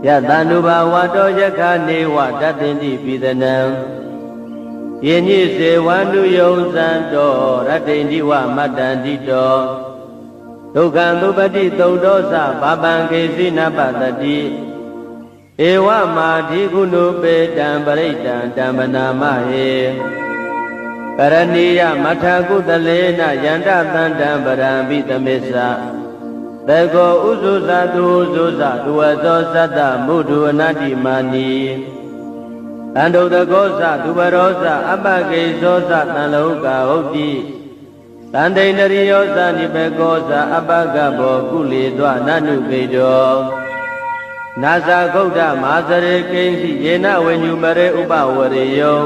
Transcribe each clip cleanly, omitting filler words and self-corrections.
Yatanuba wato yakane watatinti pidanam Yenyi se wandu yonsanto ratinti wa matantito Dukandupati taudosa babangesi napatati Ewa mati kunupe dambaraitan dambanamahe Karaniya mathakutalena yanda tandambarambi tamesa Tego uzuza duzuza duwazo sata mudu anati mani Ando dagosa dubarosa abagezosa tanlauka hoti Tandainariyosa nipegosa abagabo kulidwa nanu bedo Nasa gauda mazare kensi yena wenyumare upawareyo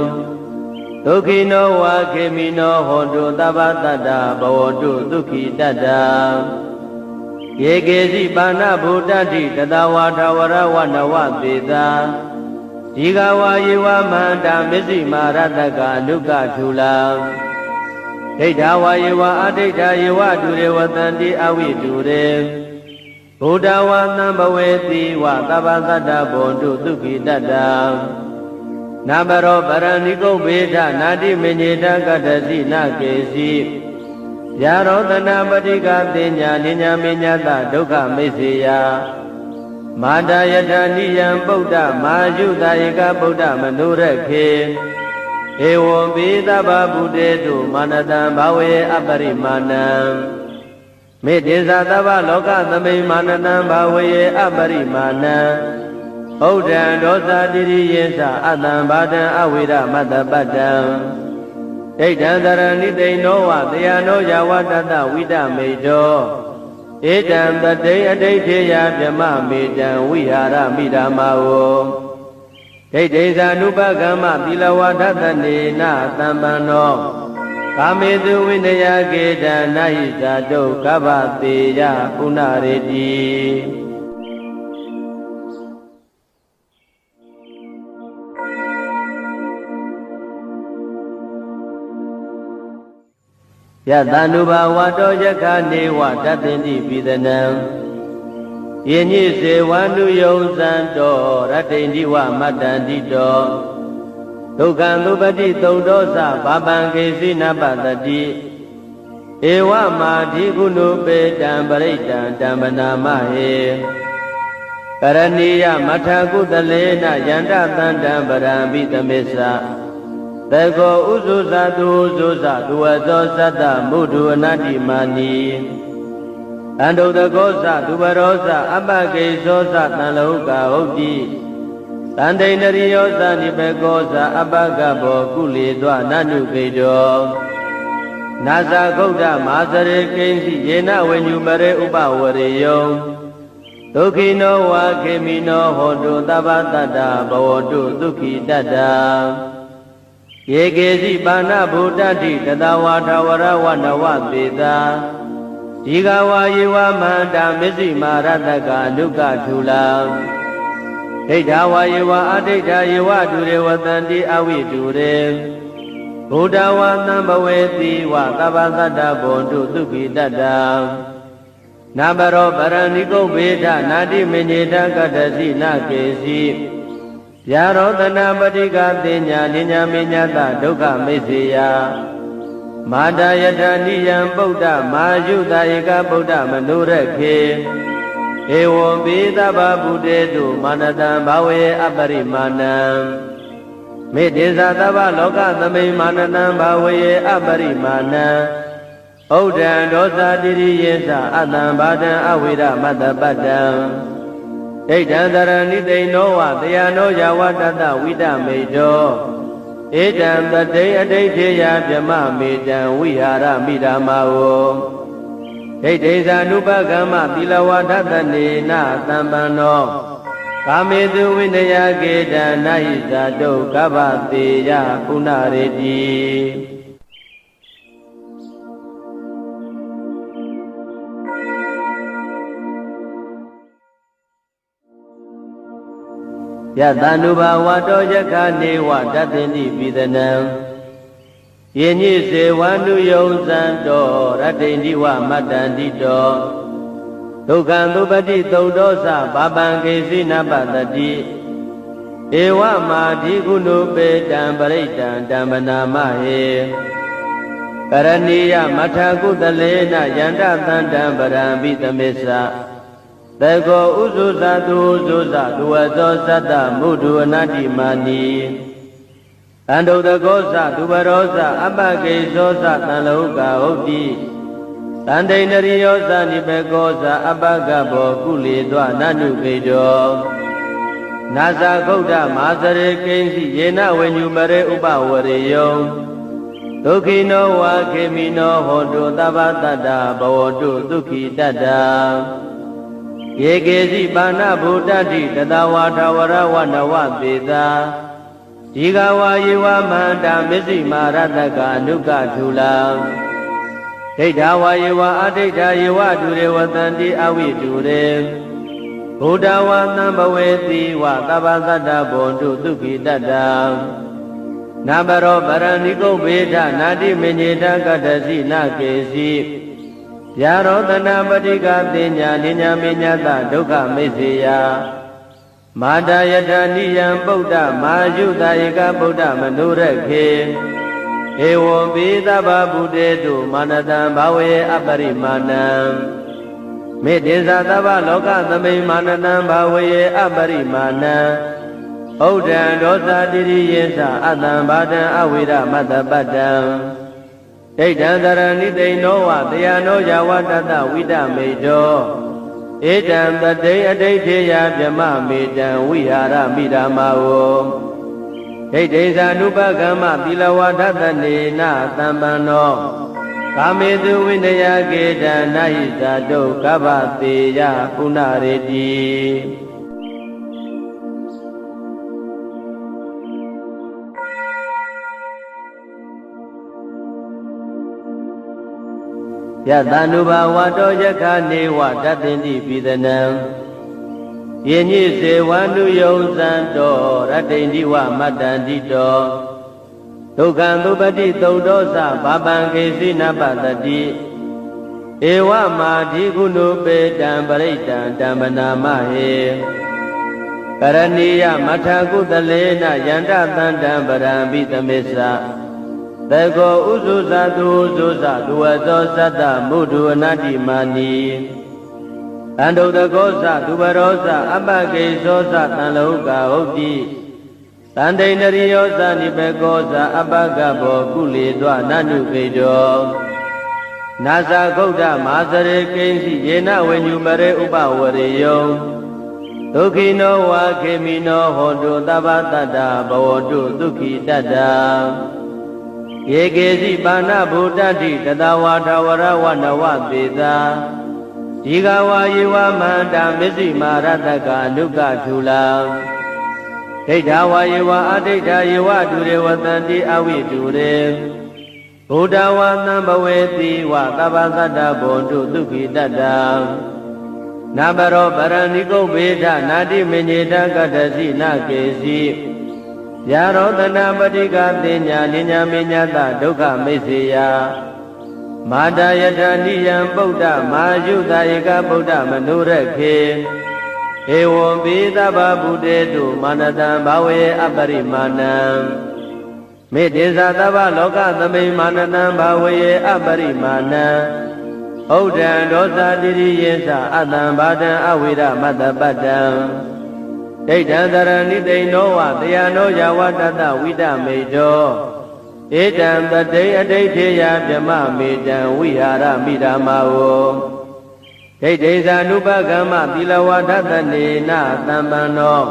Dukino wa kemino hondo tabatata bawodu duki tata Yegezi bana buddhati tadawata warawana wabeda Digawa yewa manda misi marataka nuka chula Dedawa yewa adeda yewa dure watanti awi dure Buddhawa nambaweti wa tabatata bondu duki tata Nabaro baraniko beda nadi menyeda kadasi nakesi Yarodana Badika Tinya Ninya Minyata Dukha Mesiya Madayata Niyam Buddha Majudayika Buddha Manurekhe Ewo Bidaba Buddhetu Manadam Bhawe Aparimanam Medisa Tava Loka Thame Manadam Bhawe Aparimanam Buddha Dosa Diri Yesa Adam Badam Avira Madabadam Daitan Nideno wa Dayano Yawatata Vida Medo Etam the day a day Jama Medan Vihara Midamao Daysa Nubagama Dilawatata Nena Tambano Kamedu Vinaya Geda Naisa Do Kabatiya Punaredi Yatanuba wato yakane watatinti pidanam Yenyi se wandu yonsanto ratinti wa matantito Dukandupati taudosa babangesi napatati Ewa mati kunupe dambaraitan dambanamahe Karaniya mathakutalena yanda tandambarambi tamesa Tego uzuza duzuza duwazo sata mudu anati mani Ando dagosa dubarosa abagezosa tanlauka hoti Tandainariyosa nipegosa abagabo kulidwa nanu bedo Nasa gauda mazare kensi yena wenyumare upawareyo Dukino wa kemino hondo tabatata bawodu duki tata Yegezi bana buddhati tadawata warawana wabeda Digawa yewa manda misi marataka nuka chula Dedawa yewa adeda yewa dure watanti awi dure Buddhawa nambaweti wa tabatata bondu duki tata Nabaro baraniko beda nadi menyeda kadasi nakesi Yarodana Badika Tinya Ninya Minyata Dukha Mesiya Madayata Niyam Buddha Majudayika Buddha Manurekhe Ewo Bidaba Buddhetu Manadam Bhawe Aparimanam Medisa Tava Loka Thame Manadam Bhawe Aparimanam Buddha Dosa Diri Yesa Adam Badam Avira Madabadam Daitan Nideno wa Dayano Yawatata Vida Medo Etam the day a day Jama Medan Vihara Midamao Daysa Nubagama Dilawatata Nena Tambano Kamedu Vinaya Geda Naisa Do Kabatiya Punaredi Yatanuba wato yakane watatinti pidanam Yenyi se wandu yonsanto ratinti wa matantito ဒုက္ခံသုပတိသုတ်တောသဘာပံကေစီနပတတိဧဝမာဓိကုဏုပေတံပရိတံဓမ္မနာမဟေကရဏီယမထာကုတလေနယန္တသန္တံပရံပိသမေသသေကောဥဇုဇတုဥဇုဇဒုဝသောသတ္တမုဒုအနတ္တိမာနီတန္တုတကောသဒုပရောသအပကေဇောသတံလောကဟုတ်တိတန္တိန္ဒရိယောသနိဘေကောသအပကဘောကုလေသောနနုကေတောနာဇာဂုတ်တမာစရေကိဉ္စီယေနဝေညုမရေဥပဝရေယောဒုက္ခိနောဝါခေမိနောဟောတုသဗ္ဗတတ္တဘဝတုဒုက္ခိတတ္တယေကေစီပါဏဗုဒ္ဓတိတတဝါထဝရဝနဝပေသာဒီဃဝါယေဝမန္တာမစ္စည်းမာရတကအနုကထုလာဒိဋ္ဌဝါယေဝအဒိဋ္ဌယေဝဒုရေဝတံတိအဝိတုရေဘုဒ္ဓဝါသံဘဝေတိဝသဗ္ဗသတ္တဘောတုဒုက္ခိတတ္တနာဘရောပရဏိကုဗေဒနာတိမညေတကတ္တစီနကေစီယာရောတနာပတိကတိညာနိညာမေညတဒုက္ခမိစ္ဆေယမာတာယတနိယံပုဒ္ဓမာယုတဧကဗုဒ္ဓမနုရခေဧဝံပိသဗ္ဗဗုတေတုမာနတံဘာဝေအပရိမာဏံမေတ္တေသသဗ္ဗလောကသမိမာနတံဘာဝေအပရိမာဏံဩဒံဒောသတိရိယေသအတံဘာတံအဝိရမတ္တပတ္တံဒိဋ္ဌံသရဏိတိနောဝတယနောယဝတတဝိတမေတောဧတံတတိအဋိဋ္ဌေယဗြမမေတံဝိဟာရမိဓမ္မာဝဒိဋ္ဌိဇာနုပကမ္မသီလဝါဒတနေနသံပန္နောကာမေတုဝိနယကေတံနာဟိဇာတုကဗ္ဗတေယပုဏ္ဏရေတိယတန္တုဘာဝတောယခနေဝတတ္တင်တိပိသနံယေညိစေဝန္တုယုံသံတောရတ္တိန္တိဝမတ္တန္တိတောဒုက္ခံသုပတိသုတ်တောသဘာပံကေစီနပတတိဧဝမာဓိကုဏုပေတံပရိတံဓမ္မနာမဟေကရဏီယမထာကုတလေနယန္တသန္တံပရံပိသမေသသေကောဥဇုဇတုဥဇုဇဒုဝသောသတ္တမုဒုအနတ္တိမာနီတန္တုတကောသဒုပရောသအပကေဇောသတံလောကဟုတ်တိတန္တိန္ဒရိယောသနိဘေကောသအပကဘောကုလေသောနနုကေတောနာဇာဂုတ်တမာစရေကိဉ္စီယေနဝေညုမရေဥပဝရေယောဒုက္ခိနောဝါခေမိနောဟောတုသဗ္ဗတတ္တဘဝတုဒုက္ခိတတ္တယေကေစီပါဏဗုဒ္ဓတိတတဝါထဝရဝနဝပေသာဒီဃဝါယေဝမန္တာမစ္စည်းမာရတကအနုကထုလာဒိဋ္ဌဝါယေဝအဒိဋ္ဌယေဝဒုရေဝတံတိအဝိတုရေဘုဒ္ဓဝါသံဘဝေတိဝသဗ္ဗသတ္တဘောတုဒုက္ခိတတ္တနာဘရောပရဏိကုဗေဒနာတိမညေတကတ္တစီနကေစီယာရောတနာပတိကတိညာနိညာမေညတဒုက္ခမိစ္ဆေယမာတာယတနိယံပုဒ္ဓမာယုတဧကဗုဒ္ဓမနုရခေဧဝံပိသဗ္ဗဗုတေတုမာနတံဘာဝေအပရိမာဏံမေတ္တေသသဗ္ဗလောကသမိမာနတံဘာဝေအပရိမာဏံဩဒံဒောသတိရိယေသအတံဘာတံအဝိရမတ္တပတ္တံဒိဋ္ဌံသရဏိတိနောဝတယနောယဝတတဝိတမေတောဧတံတတိအဋိဋ္ဌေယဗြမမေတံဝိဟာရမိဓမ္မာဝဒိဋ္ဌိဇာနုပကမ္မသီလဝါဒတနေနသံပန္နော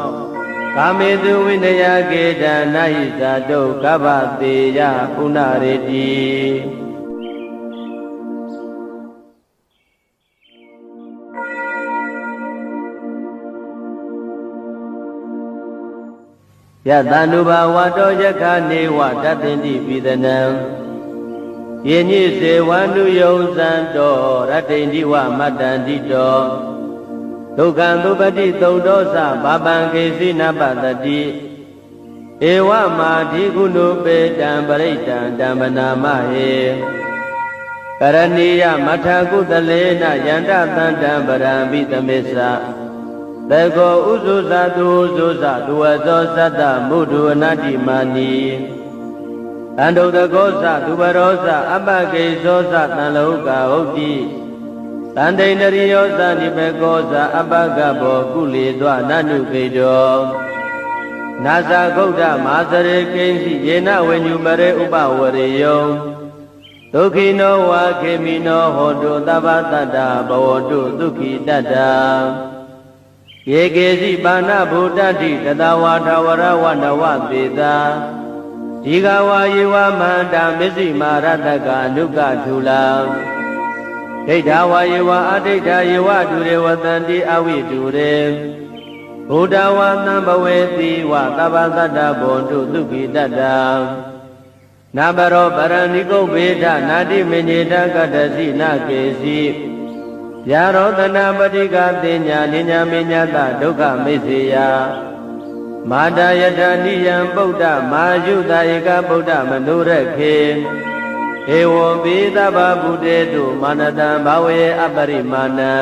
ကာမေတုဝိနယကေတံနာဟိဇာတုကဗ္ဗတေယပုဏ္ဏရေတိယတန္တုဘာဝတောယခနေဝတတ္တင်တိပိသနံယေညိစေဝန္တုယုံသံတောရတ္တိန္တိဝမတ္တန္တိတောဒုက္ခံသုပတိသုတ်တောသဘာပံကေစီနပတတိဧဝမာဓိကုဏုပေတံပရိတံဓမ္မနာမဟေက ကရဏီယမထာကုသလေနယန္တသန္တံပရံပိသမစ္ဆသေကောဥဇုဇသူဥဇုဇသူဝသောသတ္တမုဒ္ဒဝနတိမာနီအန္တုတကောသသူပရောသအပကိသောသတံလောကဟုတ်တိတန္တိန္ဒရိယောသနိဘေကောသအပကဘောကုလေသောနနုခေတောနာဇာဂௌဒမာသရေကိဉ္စီယေနဝိညုပရေဥပဝရေယောဒုက္ခိနောဝါခေမိနောဟောတုသဗ္ဗတတ္တဘဝတုဒုက္ခိတတ္တယေကေစီပါဏဗုဒ္ဓတိတတဝါထဝရဝနဝသေတာဒီဃဝါယေဝမန္တာမစ္စည်းမာရတကအနုကထုလာဒိဋ္ဌဝါယေဝအဒိဋ္ဌယေဝဒုရေဝတန္တိအဝိဒုရေဘုဒ္ဓဝါသံဘဝေတိဝသဗ္ဗတတ္တဘောတုဒုက္ခိတတ္တနာဘရောပရဏိကုဗေဒနာတိမေညေတကတ္တစီနကေစီယာရောတနာပတိကတိညာနိညာမေညတဒုက္ခမိစ္ဆေယမာတာယတနိယံပုဒ္ဓမာယုတာဧကပုဒ္ဓမနုရခေဧဝံပိသဗ္ဗဗုတေတုမာနတံဘာဝေအပရိမာဏံ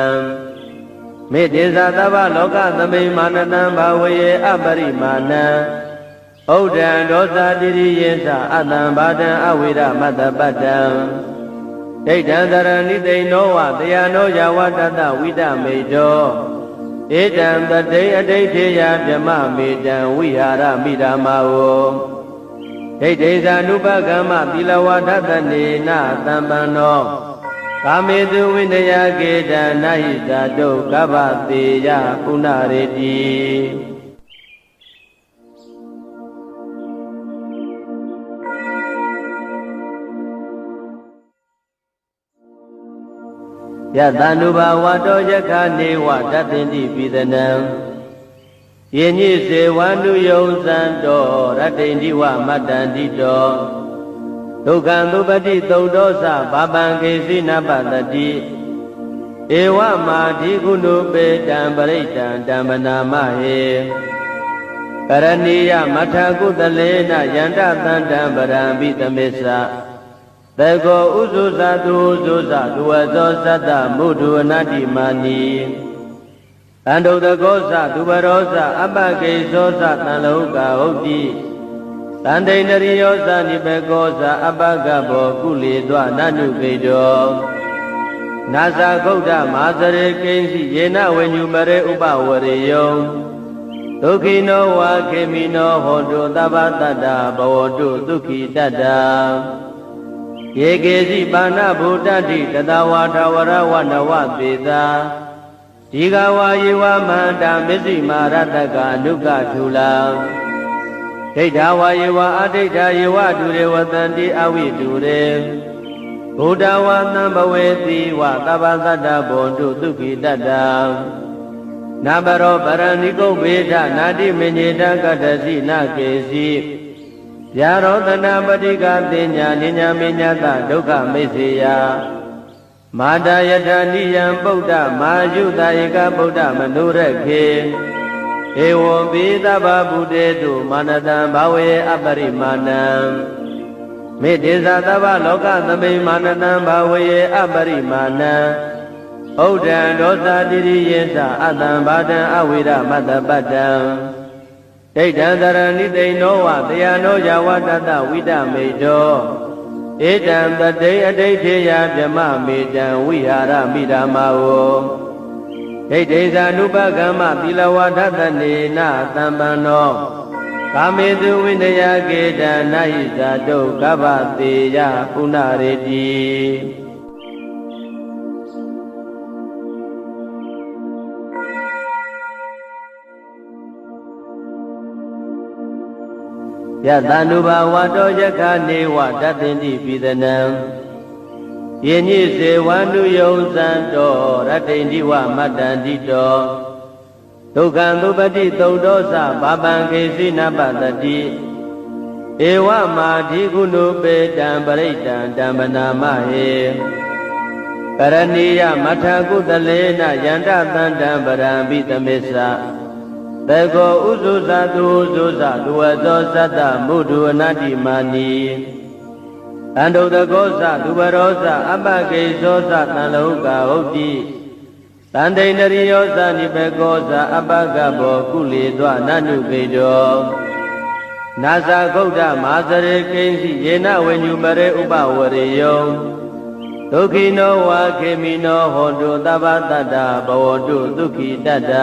မေတ္တေသသဗ္ဗလောကသမိမာနတံဘာဝေအပရိမာဏံဩဒံဒောသတိရိယေသအတံဘာတံအဝိရမတ္တပတ္တံဒိဋ္ဌံသရဏိသိဏောဝတယနောယဝတတဝိတမေတောဧတံတတိအဋိဋ္ဌေယဗြမမေတံဝိဟာရမိဓမ္မာဝဒိဋ္ဌိသ ानु ပကမ္မသီလဝဒတနေနသံပန္နောကာမေတုဝိနယကေတံနာဟိဇာတုကဗ္ဗတေယပုဏ္ဏရေတိယတ ानु ဘာဝတောယခနေဝတတ္တင်တိပိသနံယေညိစေဝန္တုယုံသံတောရတ္တိန္တိဝမတ္တန္တိတောဒုက္ခံသုပတိသုတ်တောသဘာပံကေစီနပတတိဧဝမာဓိကုဏုပေတံပရိတံတံပနာမဟေကရဏီယမထာကုသလေနယန္တသန္တံပရံပိသမစ္ဆသေကောဥဇုဇသူဥဇုဇသူဝသောသတ္တမုဒ္ဒဝနတိမာနီအန္တုတကောသသူပရောသအပကိသောသတံလောကဟုတ်တိတန္တိန္ဒရိယောသနိဘေကောသအပကဘောကုလေသောနနုခေတောနာဇာဂௌဒမာသရေကိဉ္စီယေနဝိညုပရေဥပဝရေယောဒုက္ခိနောဝါခေမိနောဟောတုသဗ္ဗတတ္တဘဝတုဒုက္ခိတတ္တယေကေစီပါဏဗုဒ္ဓတိတတဝါထဝရဝနဝသေတာဒီဃဝါယေဝမန္တာမစ္စည်းမာရတကအနုကထုလာဒိဋ္ဌဝါယေဝအဒိဋ္ဌယေဝဒုရေဝတန္တိအဝိဒုရေဘုဒ္ဓဝါသံဘဝေတိဝသဗ္ဗသတ္တဘောတုဒုက္ခိတတ္တနာဘရောပရဏိကုဗေဒနာတိမေညေတကတ္တစီနကေစီယာရောတနာပတိကတိညာနိညာမေညတဒုက္ခမိစ္ဆေယမာတာယတနိယံပုဒ္ဓမာယုတာဧကပုဒ္ဓမနုရခေဧဝံပိသဗ္ဗဗုတေတုမာနတံဘာဝေအပရိမာဏံမေတ္တေသသဗ္ဗလောကသမိမာနတံဘာဝေအပရိမာဏံဩဒံဒောသတိရိယေသအတံဘာတံအဝိရမတ္တပတ္တံဒိဋ္ဌံသရဏိသိဏောဝတယနောယဝတတဝိတမေတောဧတံတတိအဋိဋ္ဌေယဗြမမေတံဝိဟာရမိဓမ္မာဝဒိဋ္ဌိသ ानु ပကမ္မသီလဝဒတနေနသံပန္နောကာမေတုဝိနယကေတံနာဟိဇာတုကဗ္ဗတေယပုဏ္ဏရေတိယတ ानु ဘာဝတောယခနေဝတတ္တင်တိပိသနံယေညိစေဝန္တုယုံသံတောရတ္တိန္တိဝမတ္တန္တိတောဒုက္ခံသုပတိသုတ်တောသဘာပံကေစီနပတတိဧဝမာဓိကုဏုပေတံပရိတံတံပနာမဟေကရဏီယမထာကုသလေနယန္တသန္တံပရံပိသမစ္ဆသေကောဥဇုဇသူဥဇုဇသူဝသောသတ္တမုဒ္ဒဝနတိမာနီ အန္တုတကောသသူဘရောသအပကိသောသတန်လောကဟုတ်တိတန်တိန်တရိယောသနိဘေကောသအပကဘောကုလေသောနနုပိတောနာသဂုတ်တမဟာစရေကိဉ္စီယေနဝိညုပရေဥပဝရေယောဒုက္ခိနောဝါခေမိနောဟောတုသဗ္ဗတတ္တဘဝတုဒုက္ခိတတ္တ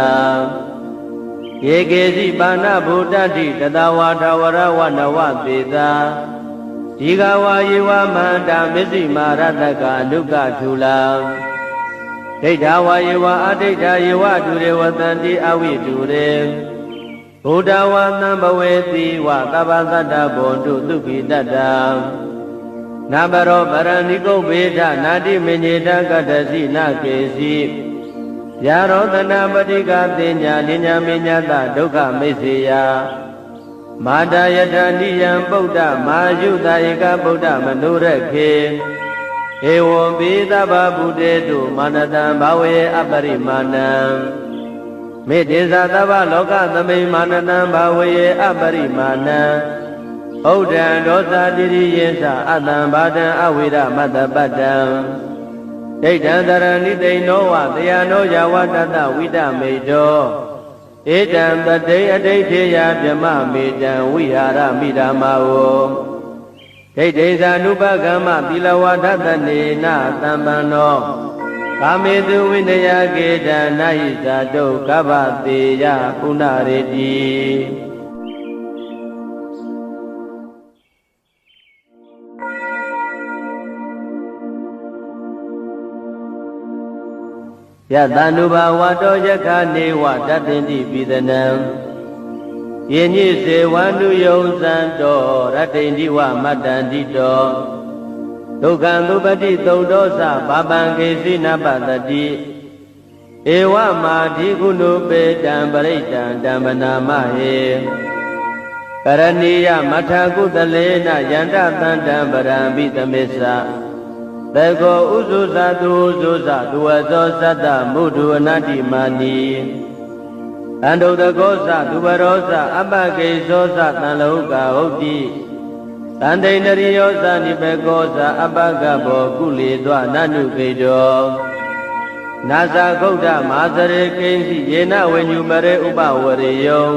ယေကေစီပါဏဗုဒ္ဓတိတတဝါထဝရဝနဝသေသာဒီဃဝါယေဝမန္တာမစ္စည်းမာရတကအနုကထူလာဒိဋ္ဌဝါယေဝအဒိဋ္ဌယေဝတုရေဝတန္တိအဝိတုရေဘုဒ္ဓဝါသံဘဝေတိဝသဗ္ဗသတ္တဘောတုဒုက္ခိတတ္တနာဘရောပရဏိကုဗ္ဗေဒနာတိမညေတကတ္တစီနကေစီယာရောတနာပတိကတင်ညာနိညာမညတဒုက္ခမိစ္ဆေယမာတယတဏိယံဗုဒ္ဓမာယုတဧကဗုဒ္ဓမနုရခေဧဝံပိသဗ္ဗဗုတေတုမာနတံဘာဝေအပရိမာဏံမေတ္တေသသဗ္ဗလောကသမိမာနတံဘာဝေအပရိမာဏံဩဒံဒောသတိရိယေသအတံဘာတံအဝိရမတ္တပတ္တံဒိဋ္ဌံတရဏိတိနောဝတယနောယဝတတဝိတမေတောဧတံတတိအဋိဋ္ဌေယဗြမမေတံဝိဟာရမိဓမ္မာဝဒိဋ္ဌိဇာနုပကမ္မသီလဝဒတနေနသံပန္နောကာမေတုဝိနယကေတံနာဟိဇာတုကဗ္ဗတေယပုဏ္ဏရေတိယတန္တုဘာဝတောယခနေဝတတ္တင်တိပိသနံယေညိစေဝန္တုယုံသံတောရတ္တိန္တိဝမတ္တန္တိတောဒုက္ခံသုပတိသုတ်တောသဘာပံကေစီနပတတိဧဝမာဓိကုဏုပေတံပရိတံဓမ္မနာမဟေကရဏီယမထာကုတလေနယန္တသန္တံပရံပိသမေသသေကောဥဇုသတုဥဇုသသူဝဇောသတ္တမုဒ္ဒုအနတ္တိမာနီအန္တုတကောသသူဘရောသအပကိသောသတန်လောကဟုတ်တိတန်တိန်တရိယောသနိဘေကောသအပကဘောကုလေသောနနုပိတောနာသဂုတ်တမဟာစရေကိဉ္စီယေနဝိညုပရေဥပဝရေယော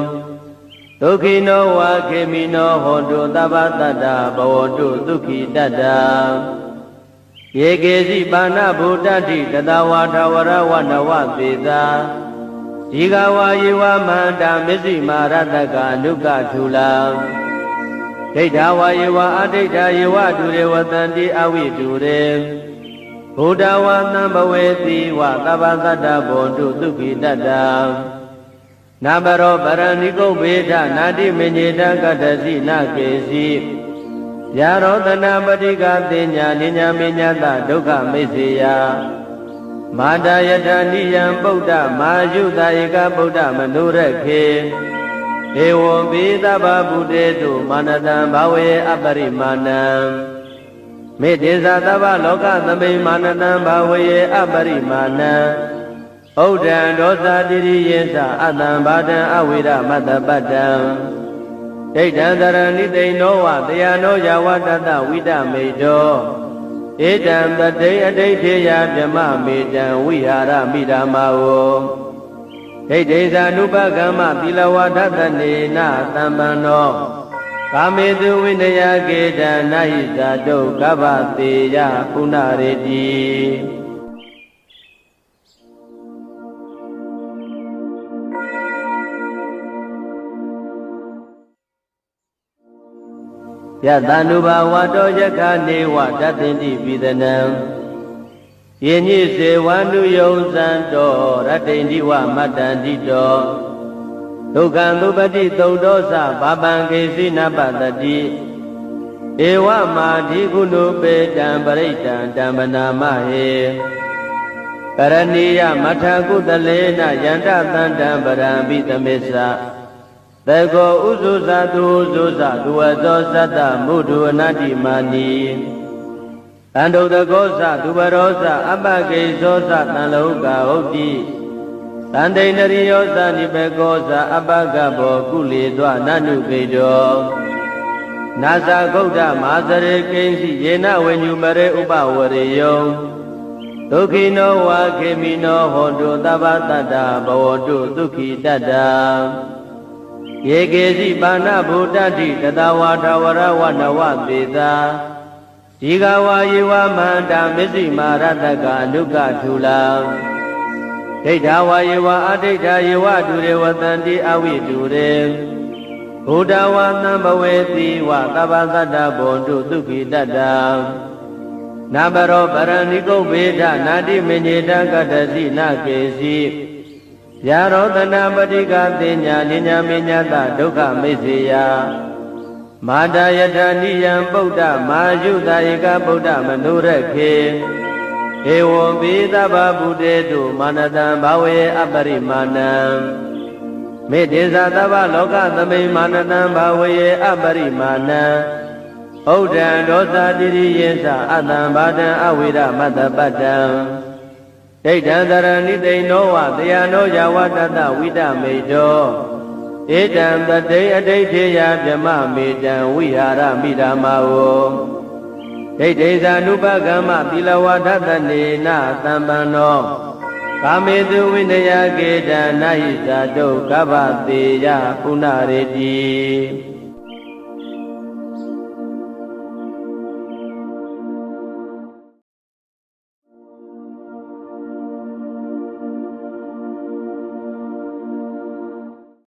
ဒုက္ခိနောဝါခေမိနောဟောတုသဗ္ဗတတ္တဘဝတုဒုက္ခိတတ္တယေကေစီပါဏဗုဒ္ဓတိတတဝါထဝရဝနဝသေသာဒီဃဝါယေဝမန္တာမစ္စည်းမာရတကအနုကထူလာဒိဋ္ဌဝါယေဝအဒိဋ္ဌယေဝတုရေဝတန္တိအဝိတုရေဘုဒ္ဓဝါသံဘဝေတိဝသဗ္ဗသတ္တဘောတုဒုက္ခိတတ္တနာဘရောပရဏိကုဗ္ဗေဒနာတိမညေတကတ္တစီနကေစီယာရောတနာပတိကတင်ညာနိညာမညတဒုက္ခမိစ္ဆေယမာတယတဏိယံဗုဒ္ဓမာယုတဧကဗုဒ္ဓမနုရခေဧဝံပိသဗ္ဗဗုတေတုမာနတံဘာဝေအပရိမာဏံမေတ္တေသသဗ္ဗလောကသမိမာနတံဘာဝေအပရိမာဏံဩဒံဒောသတိရိယေသအတံဘာတံအဝိရမတ္တပတ္တံဒိဋ္ဌံတရဏိတိနောဝတယနောယဝတတဝိတမေတောဧတံတတိအဋိဋ္ဌေယဗြမမေတံဝိဟာရမိဓမ္မာဝဒိဋ္ဌိဇာနုပကမ္မသီလဝဒတနေနသံပန္နောကာမေတုဝိနယကေတံနာဟိဇာတုကဗ္ဗတေယပုဏ္ဏရေတိယတန္တုဘာဝတောယခနေဝတတ္တင်တိပိသနံယေညိစေဝန္တုယုံသံတောရတ္တိန္တိဝမတ္တန္တိတောဒုက္ခံသုပတိသုတ်တောသဘာပံကေစီနပတတိဧဝမာဓိကုဏုပေတံပရိတံဓမ္မနာမဟေကရဏီယမထာကုတလေနယန္တသန္တံပရံပိသမေသသေကောဥဇုသတုဥဇုသသူဝဇောသတ္တမုဒ္ဒုအနတ္တိမာနီအန္တုတကောသသူဘရောသအပကိသောသတန်လောကဟုတ်တိတန်တိန်တရိယောသနိဘေကောသအပကဘောကုလေသောနနုပိတော နာဇာဂုတ်တမဟာစရေကိဉ္စီယေနဝိညုမရေဥပဝရေယောဒုက္ခိနောဝါခေမိနောဟောတုသဗ္ဗတတ္တဘဝတုဒုက္ခိတတ္တယေကေစီပါဏဗုဒ္ဓတိတတဝါထဝရဝနဝသေသာဒီဃဝါယေဝမန္တာမစ္စည်းမာရတကအနုကထူလာဒိဋ္ဌဝါယေဝအဒိဋ္ဌယေဝတုရေဝတန္တိအဝိတုရေဘုဒ္ဓဝါသံဘဝေတိဝသဗ္ဗသတ္တဘောတုဒုက္ခိတတ္တနာဘရောပရဏိကုဗ္ဗေဒနာတိမညေတကတ္တစီနကေစီယာရောတနာပတိကသေညာနိညာမေညာတဒုက္ခမိစ္ဆေယမာတယထာနိယံဗုဒ္ဓမာယုတယေကဗုဒ္ဓမနုရခေဧဝံပိသဗ္ဗဗုတေတုမာနတံဘာဝေအပရိမာဏံမေတ္တေသသဗ္ဗလောကသမိမာနတံဘာဝေအပရိမာဏံဩဒံဒောသတိရိယေသအတံဘာဒံအဝိရမတ္တပတ္တံဒိဋ္ဌံတရဏိတိနောဝတယနောယဝတတဝိတမေတောဧတံတတိအဋိဋ္ဌေယဗြမမေတံဝိဟာရမိဓမ္မာဝဒိဋ္ဌိဇာနုပကမ္မသီလဝဒတနေနသံပန္နောကာမေတုဝိနယကေတံနာဟိဇာတုကဗ္ဗတေယပုဏ္ဏရေတိ